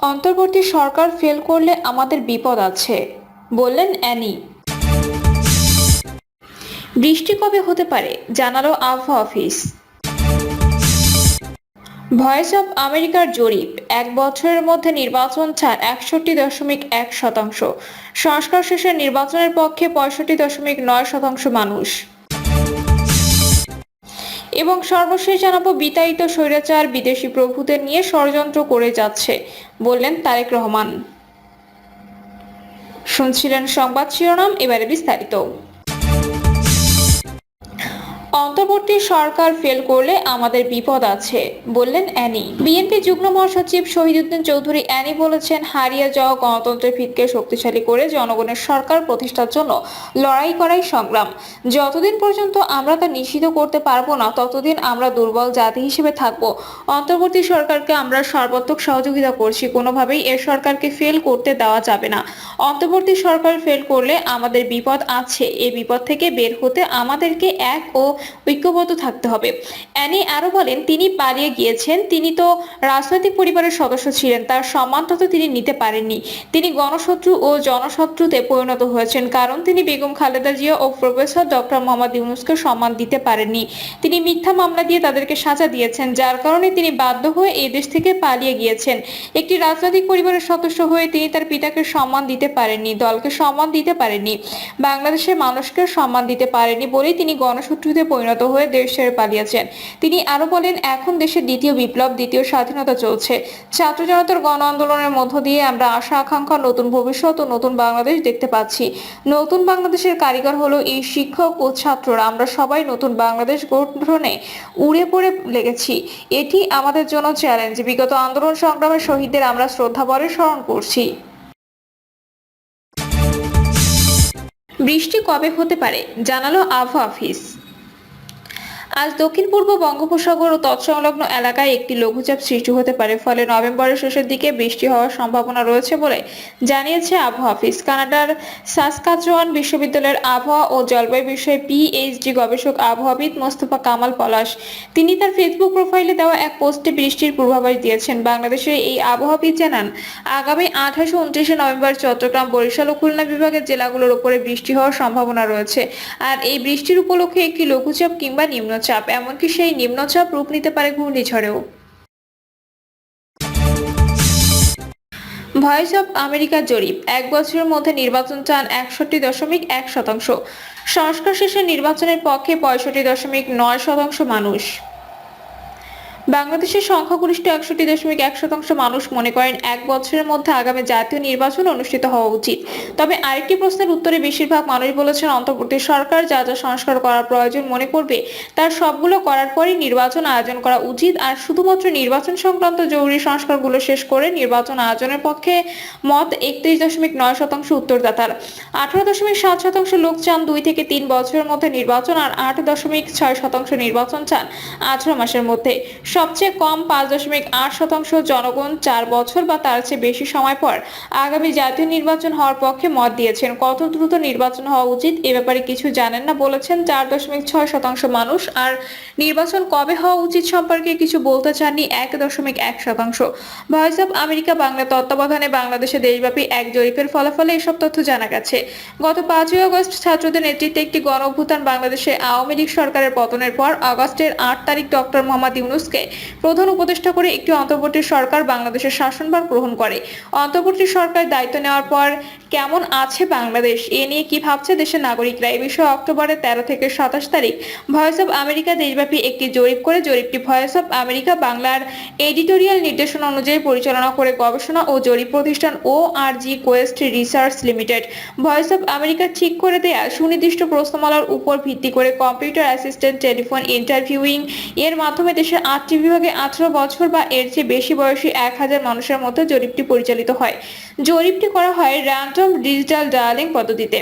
অন্তর্বর্তী সরকার ফেল করলে আমাদের বিপদ আছে, বললেন অ্যানি। বৃষ্টি কবে হতে পারে জানালো আবহাওয়া অফিস। ভয়েস অব আমেরিকার জরিপ, 1 বছরের মধ্যে নির্বাচন চান 61.1%। সংস্কার শেষে নির্বাচনের পক্ষে 65.9% মানুষ। এবং সর্বশেষ জানাবো, বিতাড়িত স্বৈরাচার বিদেশি প্রভুদের নিয়ে ষড়যন্ত্র করে যাচ্ছে, বললেন তারেক রহমান। শুনছিলেন সংবাদ শিরোনাম, এবারে বিস্তারিত। অন্তর্বর্তী সরকার ফেল করলে আমাদের বিপদ আছে, বললেন অ্যানি। বিএনপি যুগ্ম মহাসচিব শহীদউদ্দিন চৌধুরী অ্যানি বলেছেন, হারিয়ে যাওয়া গণতন্ত্রের ভিতকে শক্তিশালী করে জনগণের সরকার প্রতিষ্ঠার জন্য লড়াই করাই সংগ্রাম। যতদিন পর্যন্ত আমরা তা নিশ্চিত করতে পারবো না, ততদিন আমরা দুর্বল জাতি হিসেবে থাকবো। অন্তর্বর্তী সরকারকে আমরা সর্বাত্মক সহযোগিতা করছি, কোনোভাবেই এ সরকারকে ফেল করতে দেওয়া যাবে না। অন্তর্বর্তী সরকার ফেল করলে আমাদের বিপদ আছে, এই বিপদ থেকে বের হতে আমাদেরকে এক ও ঐক্যবদ্ধ থাকতে হবে। অ্যানি আরো বলেন, তিনি পালিয়ে গিয়েছেন, তিনি তো রাজনৈতিক পরিবারের সদস্য ছিলেন, তার সম্মানটা তো তিনি নিতে পারেননি। তিনি গণশত্রু ও জনশত্রুতে পরিণত হয়েছেন, কারণ তিনি বেগম খালেদা জিয়া ও প্রফেসর ডক্টর মোহাম্মদ ইউনূসকে সম্মান দিতে পারেননি। তিনি মিথ্যা মামলা দিয়ে তাদেরকে সাজা দিয়েছেন, যার কারণে তিনি বাধ্য হয়ে এই দেশ থেকে পালিয়ে গিয়েছেন। একটি রাজনৈতিক পরিবারের সদস্য হয়ে তিনি তার পিতাকে সম্মান দিতে পারেননি, দলকে সম্মান দিতে পারেননি, বাংলাদেশের মানুষকে সম্মান দিতে পারেননি বলেই তিনি গণশত্রুতে পরিণত হয়ে দেশ ছেড়ে পালিয়েছেন। তিনি আরো বলেন, এখন দেশের দ্বিতীয় বিপ্লব, দ্বিতীয় স্বাধীনতা চলছে। ছাত্র জনতার গণ আন্দোলনের মধ্য দিয়ে আমরা আশা আকাঙ্ক্ষা, নতুন ভবিষ্যৎ ও নতুন বাংলাদেশ দেখতে পাচ্ছি। নতুন বাংলাদেশের কারিগর হলো এই শিক্ষক ও ছাত্ররা। আমরা সবাই নতুন বাংলাদেশ গঠনে উড়ে পড়ে লেগেছি। এটি আমাদের জন্য চ্যালেঞ্জ। বিগত আন্দোলন সংগ্রামের শহীদদের আমরা শ্রদ্ধাভরে স্মরণ করছি। বৃষ্টি কবে হতে পারে জানালো আবহাওয়া অফিস। আজ দক্ষিণ পূর্ব বঙ্গোপসাগর ও তৎসংলগ্ন এলাকায় একটি লঘুচাপ সৃষ্টি হতে পারে, ফলে নভেম্বরের শেষের দিকে বৃষ্টি হওয়ার সম্ভাবনা রয়েছে বলে জানিয়েছে আবহাওয়া অফিস। কানাডার সাসকাচুয়ান বিশ্ববিদ্যালয়ের আবহাওয়া ও জলবায়ু বিষয়ে পিএইচডি গবেষক আবহাওয়াবিদ মোস্তফা কামাল পলাশ তিনি তার ফেসবুক প্রোফাইলে দেওয়া এক পোস্টে বৃষ্টির পূর্বাভাস দিয়েছেন। বাংলাদেশের এই আবহাওয়াবিদ জানান, আগামী 28 ও 29 নভেম্বর চট্টগ্রাম, বরিশাল ও খুলনা বিভাগের জেলাগুলোর উপরে বৃষ্টি হওয়ার সম্ভাবনা রয়েছে। আর এই বৃষ্টির উপলক্ষে একটি লঘুচাপ কিংবা নিম্নচাপ, এমনকি সেই নিম্নচাপ রূপ নিতে পারে ঘূর্ণিঝড়েও। ভয়েস অব আমেরিকার জরিপ, 1 বছরের মধ্যে নির্বাচন চান 61.1%। সংস্কার শেষে নির্বাচনের পক্ষে 65.9% মানুষ। বাংলাদেশের সংখ্যাগরিষ্ঠ 61.1% মানুষ মনে করেন 1 বছরের মধ্যে আগামী জাতীয় নির্বাচন অনুষ্ঠিত হওয়া উচিত। তবে আরেকটি প্রশ্নের উত্তরে বেশিরভাগ মানুষ বলেছেন, অন্তর্বর্তী সরকার যা যা সংস্কার করার প্রয়োজন মনে করবে তার সবগুলো করার পরই নির্বাচন আয়োজন করা উচিত। আর শুধুমাত্র নির্বাচন সংক্রান্ত জরুরি সংস্কারগুলো শেষ করে নির্বাচন আয়োজনের পক্ষে মত 31.9% উত্তরদাতার। 18.7% লোক চান 2 থেকে 3 বছরের মধ্যে নির্বাচন, আর 8.6% নির্বাচন চান 18 মাসের মধ্যে। সবচেয়ে কম 5.8% জনগণ 4 বছর বা তার চেয়ে বেশি সময় পর আগামী জাতীয় নির্বাচন হওয়ার পক্ষে মত দিয়েছেন। কত দ্রুত নির্বাচন হওয়া উচিত এ ব্যাপারে কিছু জানেন না বলেছেন 4.6% মানুষ, আর নির্বাচন কবে হওয়া উচিত সম্পর্কে কিছু বলতে চাননি 1.1%। ভয়েস অব আমেরিকা বাংলা তত্ত্বাবধানে বাংলাদেশে দেশব্যাপী এক জরিপের ফলাফলে এসব তথ্য জানা গেছে। গত 5ই আগস্ট ছাত্রদের নেতৃত্বে একটি গণ অভ্যুত্থান বাংলাদেশে আওয়ামী লীগ সরকারের পতনের পর আগস্টের 8 তারিখ ডক্টর মোহাম্মদ ইউনূসকে প্রধান উপদেষ্টা করে একটি অন্তর্বর্তী সরকার বাংলাদেশের শাসনভার গ্রহণ করে। অন্তর্বর্তী সরকার দায়িত্ব নেওয়ার পর কেমন আছে বাংলাদেশ, এ নিয়ে কি ভাবছে দেশের নাগরিকরা, এ বিষয়ে অক্টোবরের 13 থেকে 27 তারিখ ভয়েস অব আমেরিকা দেশব্যাপী একটি জরিপ করে। জরিপটি ভয়েস অব আমেরিকা বাংলার এডিটোরিয়াল নির্দেশনা অনুযায়ী পরিচালনা করে গবেষণা ও জরিপ প্রতিষ্ঠান ORG Quest research limited. Voice of America ঠিক করে দেয়া সুনির্দিষ্ট প্রশ্নমালার উপর ভিত্তি করে কম্পিউটার অ্যাসিস্ট্যান্ট টেলিফোন ইন্টারভিউইং এর মাধ্যমে দেশের 8টি বিভাগে 18 বছর বা এর চেয়ে বেশি বয়সী 1000 মানুষের মধ্যে জরিপটি পরিচালিত হয়। জরিপটি করা হয় র্যান্ডম ডিজিটাল ডায়ালিং পদ্ধতিতে।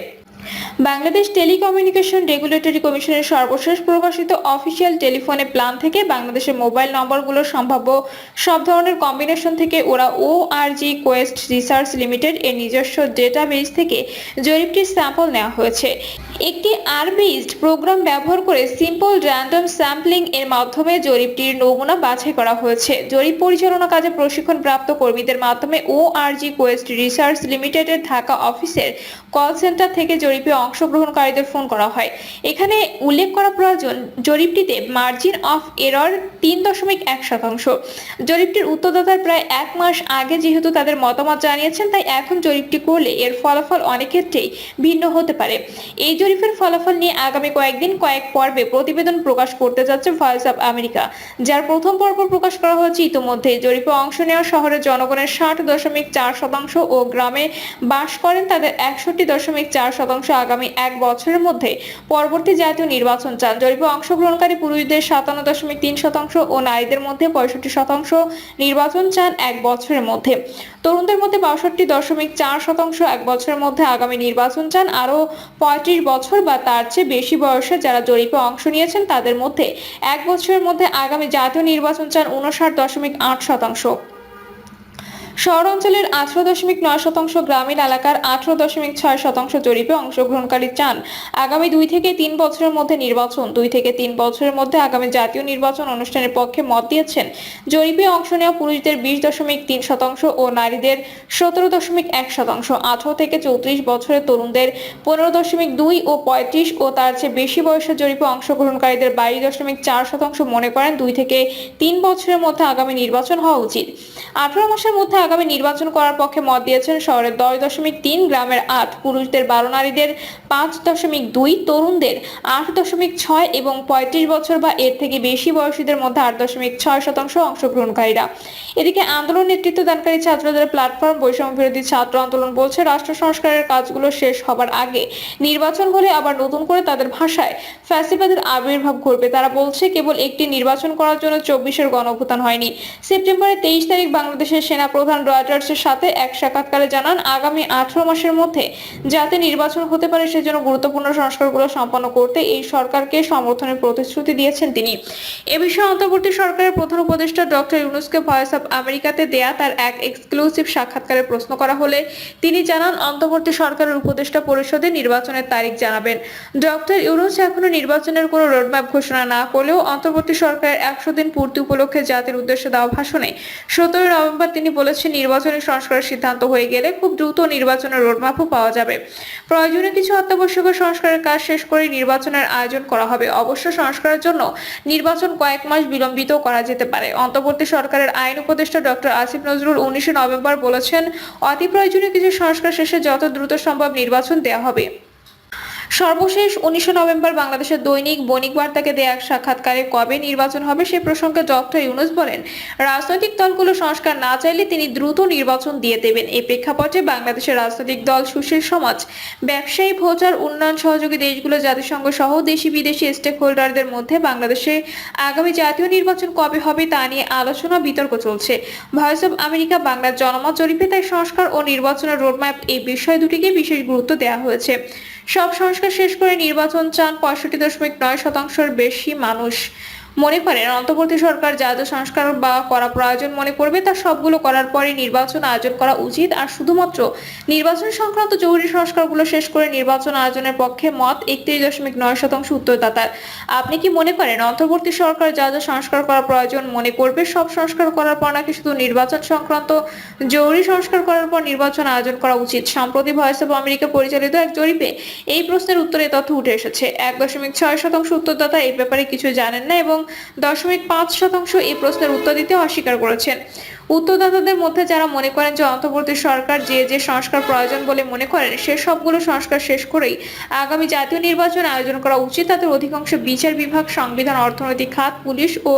বাংলাদেশ টেলিকমিউনিকেশন রেগুলেটরি কমিশনের সর্বশেষ প্রকাশিত অফিসিয়াল টেলিফোনে প্ল্যান থেকে বাংলাদেশের মোবাইল নম্বরগুলোর সম্ভাব্য সব ধরনের কম্বিনেশন থেকে ওরা ওআরজি কোয়েস্ট রিসার্চ লিমিটেড এর নিজস্ব ডেটাবেস থেকে জরিপটির স্যাম্পল নেওয়া হয়েছে। একটি বেসড প্রোগ্রাম ব্যবহার করে সিম্পল র্যান্ডম স্যাম্পলিং এর মাধ্যমে জরিপটির নমুনা বাছাই করা হয়েছে। জরিপ পরিচালনা কাজে প্রশিক্ষণপ্রাপ্ত কর্মীদের মাধ্যমে ওআরজি কোয়েস্ট রিসার্চ লিমিটেডের ঢাকা অফিসের কল সেন্টার থেকে জরিপে অংশগ্রহণকারীদের ফোন করা হয়। এখানে উল্লেখ করা প্রয়োজন, জরিপটিতে মার্জিন অফ এরর 3.1%। জরিপটির উত্তরদাতার প্রায় 1 মাস আগে যেহেতু তাদের মতামত জানিয়েছেন, তাই এখন জরিপটি করলে এর ফলাফল অনেক ক্ষেত্রেই ভিন্ন হতে পারে। এই জরিপের ফলাফল নিয়ে আগামী কয়েক পর্বে প্রতিবেদন প্রকাশ করতে যাচ্ছে ভয়েস অব আমেরিকা, যার প্রথম পর্ব প্রকাশ করা হয়েছে ইতোমধ্যে। জরিপে অংশ নেওয়া শহরের জনগণের 60.4% ও গ্রামে বাস করেন তাদের 61.4% আগামী 1 বছরের মধ্যে পরবর্তী জাতীয় নির্বাচন চান। জরিপে অংশগ্রহণকারী পুরুষদের 57.3% ও নারীদের মধ্যে 65% নির্বাচন চান 1 বছরের মধ্যে। তরুণদের মধ্যে 62.4% 1 বছরের মধ্যে আগামী নির্বাচন চান। আরও 35 বছর বা তার চেয়ে বেশি বয়সে যারা জরিপে অংশ নিয়েছেন তাদের মধ্যে 1 বছরের মধ্যে আগামী জাতীয় নির্বাচন চান 59.8%। শহর অঞ্চলের 18.9%, গ্রামীণ এলাকার 18.6% জরিপে অংশগ্রহণকারী চান আগামী 2 থেকে 3 বছরের মধ্যে নির্বাচন। 2 থেকে 3 বছরের মধ্যে আগামী জাতীয় নির্বাচন অনুষ্ঠানের পক্ষে মত দিয়েছেন জরিপে অংশ নেওয়া পুরুষদের 20.3% ও নারীদের 17.1%। 18 থেকে 34 বছরের তরুণদের 15.2 ও 35 ও তার চেয়ে বেশি বয়সের জরিপে অংশগ্রহণকারীদের 22.4% মনে করেন 2 থেকে 3 বছরের মধ্যে আগামী নির্বাচন হওয়া উচিত। 18 মাসের মধ্যে আগামী নির্বাচন করার পক্ষে মত দিয়েছেন শহরের 10.3, গ্রামের 8, পুরুষদের 12, নারীদের 5.2, তরুণদের 8.6 এবং 35 বছর বা এর থেকে বেশি বয়সীদের মধ্যে 8.6% অংশগ্রহণকারীরা। এদিকে আন্দোলন নেতৃত্ব দানকারী ছাত্রদের প্ল্যাটফর্ম বৈষম্য বিরোধী ছাত্র আন্দোলন বলছে, রাষ্ট্র সংস্কারের কাজগুলো শেষ হবার আগে নির্বাচন হলে আবার নতুন করে তাদের ভাষায় ফ্যাসিবাদের আবির্ভাব ঘটবে। তারা বলছে, কেবল একটি নির্বাচন করার জন্য 24-এর গণঅভ্যুত্থান হয়নি। সেপ্টেম্বরের 23 তারিখ বাংলাদেশের সেনা প্রধান রয়টার্সের সাথে এক সাক্ষাৎকারে জানান, আগামী 18 মাসের মধ্যে যাতে নির্বাচন হতে পারে সেজন্য গুরুত্বপূর্ণ সংস্কারগুলো সম্পন্ন করতে এই সরকারকে সমর্থনের প্রতিশ্রুতি দিয়েছেন তিনি। এ বিষয়ে অন্তর্বর্তী সরকারের প্রধান উপদেষ্টা ডক্টর ইউনূসকে ভয়েস অব আমেরিকাতে দেয়া তার এক এক্সক্লুসিভ সাক্ষাৎকারে প্রশ্ন করা হলে তিনি জানান, অন্তর্বর্তী সরকারের উপদেষ্টা পরিষদে নির্বাচনের তারিখ জানাবেন। ডক্টর ইউনূস এখনো নির্বাচনের কোনো রোডম্যাপ ঘোষণা না করলেও অন্তর্বর্তী সরকারের 100 দিন পূর্তি উপলক্ষে জাতির উদ্দেশ্যে দেওয়া ভাষণে 17 নভেম্বর তিনি বলেছেন, নির্বাচনী সংস্কারের সিদ্ধান্ত হয়ে গেলে খুব দ্রুত নির্বাচনের রোডম্যাপও পাওয়া যাবে। প্রয়োজনীয় কিছু অত্যাবশ্যকীয় সংস্কারের কাজ শেষ করে নির্বাচনের আয়োজন করা হবে। অবশ্য সংস্কারের জন্য নির্বাচন কয়েক মাস বিলম্বিত করা যেতে পারে। অন্তর্বর্তী সরকারের আইন উপদেষ্টা ডক্টর আসিফ নজরুল 19 নভেম্বর বলেছেন, অতি প্রয়োজনীয় কিছু সংস্কার শেষে যত দ্রুত সম্ভব নির্বাচন দেওয়া হবে। সর্বশেষ 19 নভেম্বর বাংলাদেশের দৈনিক বণিক বার্তাকে দেয়া এক সাক্ষাৎকারে কবে নির্বাচন হবে সে প্রসঙ্গে ডক্টর ইউনূস বলেন, রাজনৈতিক দলগুলো সংস্কার না চাইলে তিনি দ্রুত নির্বাচন দিয়ে দেবেন। এই প্রেক্ষাপটে বাংলাদেশের রাজনৈতিক দল, সুশীল সমাজ, ব্যবসায়ী, ভোটার, উন্নয়ন সহযোগী দেশগুলো, জাতিসংঘ সহ দেশি বিদেশি স্টেক হোল্ডারদের মধ্যে বাংলাদেশে আগামী জাতীয় নির্বাচন কবে হবে তা নিয়ে আলোচনা বিতর্ক চলছে। ভয়েস অব আমেরিকা বাংলার জনমত জরিপে তাই সংস্কার ও নির্বাচনের রোডম্যাপ এই বিষয় দুটিকে বিশেষ গুরুত্ব দেওয়া হয়েছে। সব সংস্কার শেষ করে নির্বাচন চান 65.9%-এর বেশি মানুষ। মনে করেন, অন্তর্বর্তী সরকার যা যা সংস্কার বা করা প্রয়োজন মনে করবে তা সবগুলো করার পরে নির্বাচন আয়োজন করা উচিত। আর শুধুমাত্র নির্বাচন সংক্রান্ত জরুরি সংস্কারগুলো শেষ করে নির্বাচন আয়োজনের পক্ষে মত 31.9% উত্তরদাতার। আপনি কি মনে করেন, অন্তর্বর্তী সরকার যা যা সংস্কার করা প্রয়োজন মনে করবে সব সংস্কার করার পর নাকি শুধু নির্বাচন সংক্রান্ত জরুরি সংস্কার করার পর নির্বাচন আয়োজন করা উচিত? সম্প্রতি ভয়েস অব আমেরিকা পরিচালিত এক জরিপে এই প্রশ্নের উত্তরে তথ্য উঠে এসেছে। 1.6% উত্তরদাতা এই ব্যাপারে কিছু জানেন না এবং 0.5% এই প্রশ্নের উত্তর দিতে অস্বীকার করেছেন। উত্তরদাতাদের মধ্যে যারা মনে করেন যে অন্তর্বর্তী সরকার যে যে সংস্কার প্রয়োজন বলে মনে করেন সে সবগুলো সংস্কার শেষ করেই আগামী জাতীয় নির্বাচন আয়োজন করা উচিত, তাদের অধিকাংশ বিচার বিভাগ, সংবিধান, অর্থনৈতিক খাত, পুলিশ ও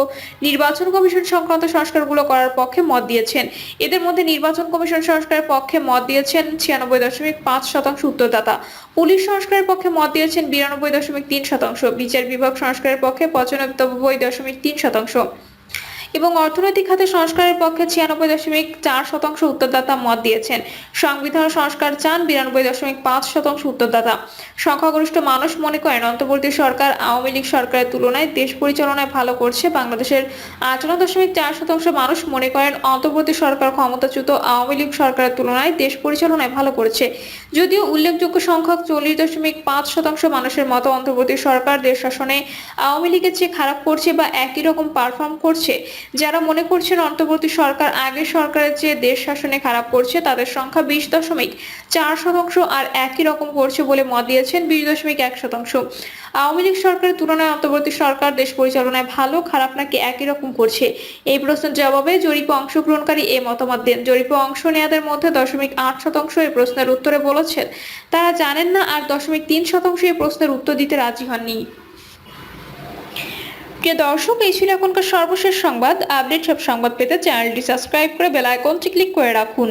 নির্বাচন কমিশন সংক্রান্ত সংস্কারগুলো করার পক্ষে মত দিয়েছেন। এদের মধ্যে নির্বাচন কমিশন সংস্কারের পক্ষে মত দিয়েছেন 96.5% উত্তরদাতা, পুলিশ সংস্কারের পক্ষে মত দিয়েছেন 92.3%, বিচার বিভাগ সংস্কারের পক্ষে 95.3%। এবং অর্থনৈতিক খাতে সংস্কারের পক্ষে 96.4% উত্তরদাতা মত দিয়েছেন। সংবিধান সংস্কার চান 92.5% উত্তরদাতা। সংখ্যাগরিষ্ঠ মানুষ মনে করেন অন্তর্বর্তী সরকার আওয়ামী লীগ সরকারের তুলনায় দেশ পরিচালনায় ভালো করছে। বাংলাদেশের 58.4% মানুষ মনে করেন অন্তর্বর্তী সরকার ক্ষমতাচ্যুত আওয়ামী লীগ সরকারের তুলনায় দেশ পরিচালনায় ভালো করছে। যদিও উল্লেখযোগ্য সংখ্যক 40.5% মানুষের মতো অন্তর্বর্তী সরকার দেশ শাসনে আওয়ামী লীগের চেয়ে খারাপ করছে বা একই রকম পারফর্ম করছে। যারা মনে করছেন অন্তর্বর্তী সরকার আগের সরকারের চেয়ে দেশ শাসনে খারাপ করছে তাদের সংখ্যা 20.4% আর একই রকম করছে বলে মত দিয়েছেন 20.1%। আওয়ামী লীগ সরকারের তুলনায় অন্তর্বর্তী সরকার দেশ পরিচালনায় ভালো, খারাপ নাকি একই রকম করছে? এই প্রশ্নের জবাবে জরিপে অংশগ্রহণকারী এই মতামত দেন। জরিপে অংশ নেওয়াদের মধ্যে 0.8% এই প্রশ্নের উত্তরে বলেছেন তারা জানেন না, আর 0.3% এই প্রশ্নের উত্তর দিতে রাজি হননি। প্রিয় দর্শক, এই ছিল এখনকার সর্বশেষ সংবাদ। আপডেট সব সংবাদ পেতে চ্যানেলটি সাবস্ক্রাইব করে বেল আইকনটি ক্লিক করে রাখুন।